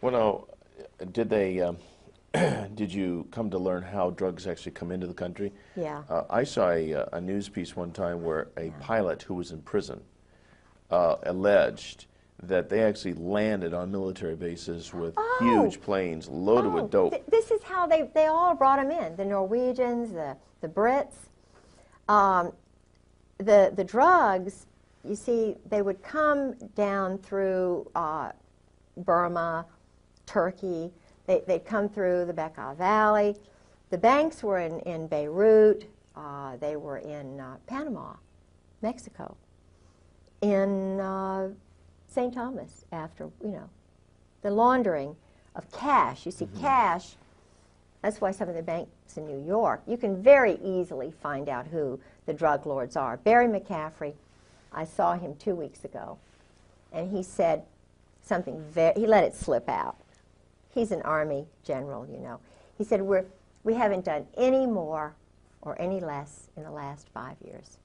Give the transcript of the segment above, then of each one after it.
Well, now, did they? Did you come to learn how drugs actually come into the country? Yeah. I saw a news piece one time where a pilot who was in prison alleged that they actually landed on military bases with huge planes loaded with dope. This is how they all brought them in. The Norwegians, the Brits. The drugs, you see, they would come down through Burma, Turkey. They'd come through the Bekaa Valley. The banks were in Beirut. They were in Panama, Mexico, in St. Thomas after, the laundering of cash. You see, cash, that's why some of the banks in New York, you can very easily find out who the drug lords are. Barry McCaffrey, I saw him 2 weeks ago, and he said something he let it slip out. He's an Army general, He said, we haven't done any more or any less in the last 5 years.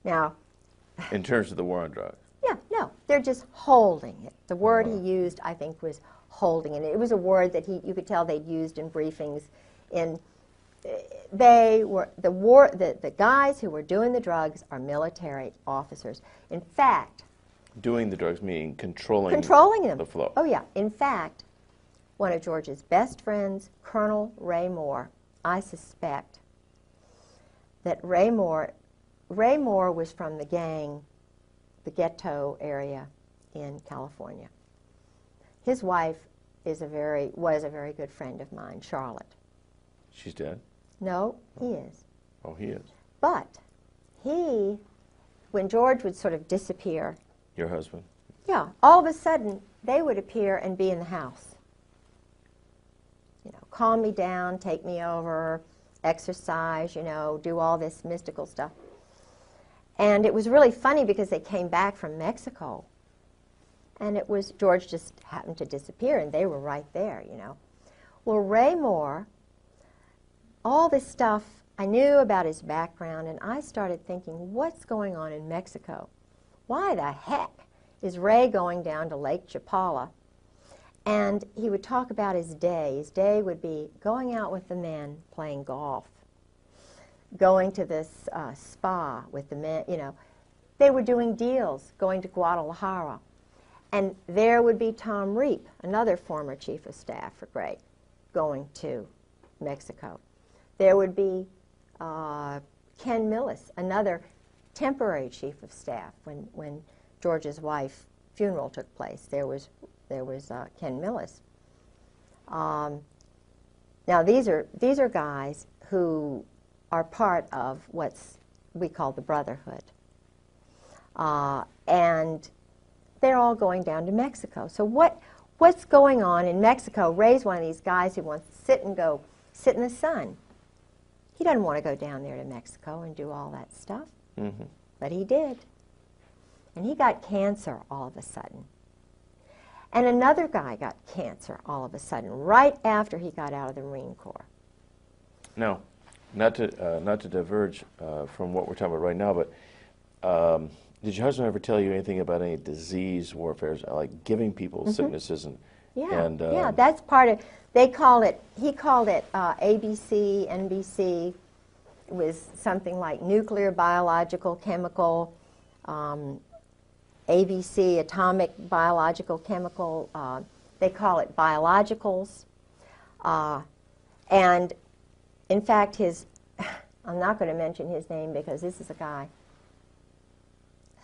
Now, in terms of the war on drugs? Yeah, no, they're just holding it. The word he used, I think, was holding it. It was a word that you could tell they'd used in briefings. They were the guys who were doing the drugs are military officers. In fact, doing the drugs meaning controlling them. The flow. Oh yeah. In fact, one of George's best friends, Colonel Ray Moore, I suspect that Ray Moore was from the gang, the ghetto area in California. His wife was a very good friend of mine, Charlotte. She's dead? No, he is. Oh, he is. But when George would sort of disappear. Your husband? Yeah, all of a sudden they would appear and be in the house. Calm me down, take me over, exercise, do all this mystical stuff. And it was really funny because they came back from Mexico. And George just happened to disappear, and they were right there, Well, Ray Moore, all this stuff, I knew about his background, and I started thinking, what's going on in Mexico? Why the heck is Ray going down to Lake Chapala? And he would talk about his day. His day would be going out with the men playing golf, going to this spa with the men, They were doing deals, going to Guadalajara. And there would be Tom Reap, another former chief of staff for Gray, going to Mexico. There would be Ken Millis, another temporary chief of staff when George's wife's funeral took place. There was Ken Millis. Now these are guys who are part of we call the Brotherhood, and they're all going down to Mexico. So what's going on in Mexico? Ray's one of these guys who wants to sit in the sun. He doesn't want to go down there to Mexico and do all that stuff, but he did, and he got cancer all of a sudden. And another guy got cancer all of a sudden, right after he got out of the Marine Corps. Now, not to diverge from what we're talking about right now, but did your husband ever tell you anything about any disease warfare, like giving people sicknesses Yeah, that's part of. He called it ABC, NBC. It was something like nuclear, biological, chemical. ABC, atomic, biological, chemical, they call it biologicals. And in fact, I'm not going to mention his name because this is a guy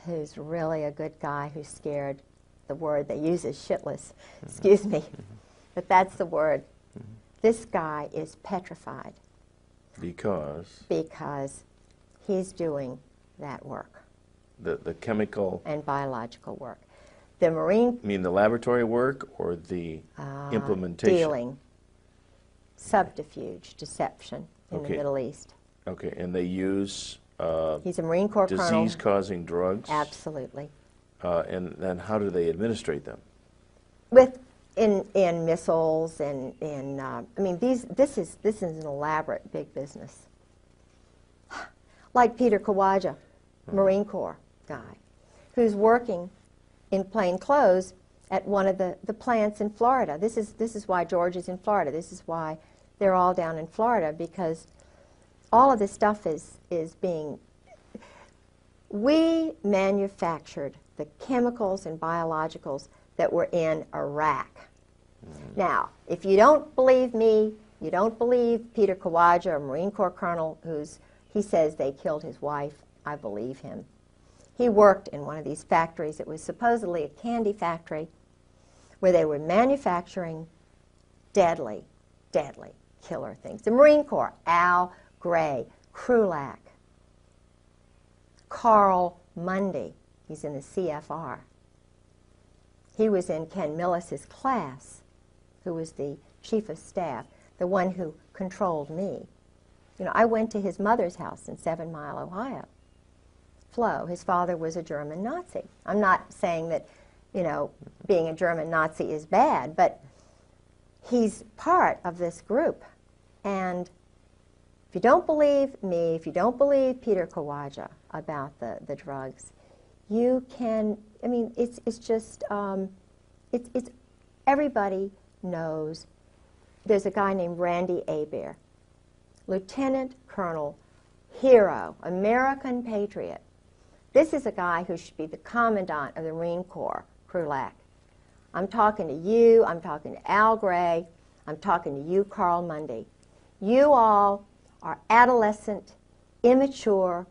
who's really a good guy who's scared. The word they use is shitless, excuse me, but that's the word. This guy is petrified. Because he's doing that work. The chemical and biological work. The Marine. You mean the laboratory work or the implementation? Dealing, subterfuge, deception in the Middle East. Okay, and they use he's a Marine Corps colonel. Disease-causing drugs? Absolutely. And then how do they administrate them? In missiles and I mean this is an elaborate big business. Like Peter Kawaja, Marine Corps guy, who's working in plain clothes at one of the plants in Florida. This is why George is in Florida. This is why they're all down in Florida, because all of this stuff is being... We manufactured the chemicals and biologicals that were in Iraq. Now, if you don't believe me, you don't believe Peter Kawaja, a Marine Corps colonel, he says they killed his wife, I believe him. He worked in one of these factories. It was supposedly a candy factory where they were manufacturing deadly, deadly killer things. The Marine Corps, Al Gray, Krulak, Carl Mundy, he's in the CFR. He was in Ken Millis's class, who was the chief of staff, the one who controlled me. You know, I went to his mother's house in 7 Mile, Ohio. Flo, his father was a German Nazi. I'm not saying that, you know, being a German Nazi is bad, but he's part of this group. And if you don't believe me, if you don't believe Peter Kawaja about the drugs, you can, I mean, it's just, it's everybody knows. There's a guy named Randy Hebert, Lieutenant Colonel, hero, American patriot. This is a guy who should be the commandant of the Marine Corps, Krulak. I'm talking to you, I'm talking to Al Gray, I'm talking to you, Carl Mundy. You all are adolescent, immature.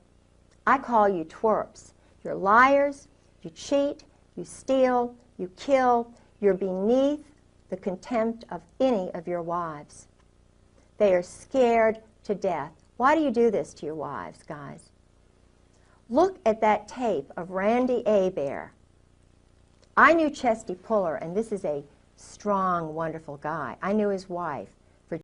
I call you twerps. You're liars, you cheat, you steal, you kill. You're beneath the contempt of any of your wives. They are scared to death. Why do you do this to your wives, guys? Look at that tape of Randy Hebert. I knew Chesty Puller, and this is a strong, wonderful guy. I knew his wife.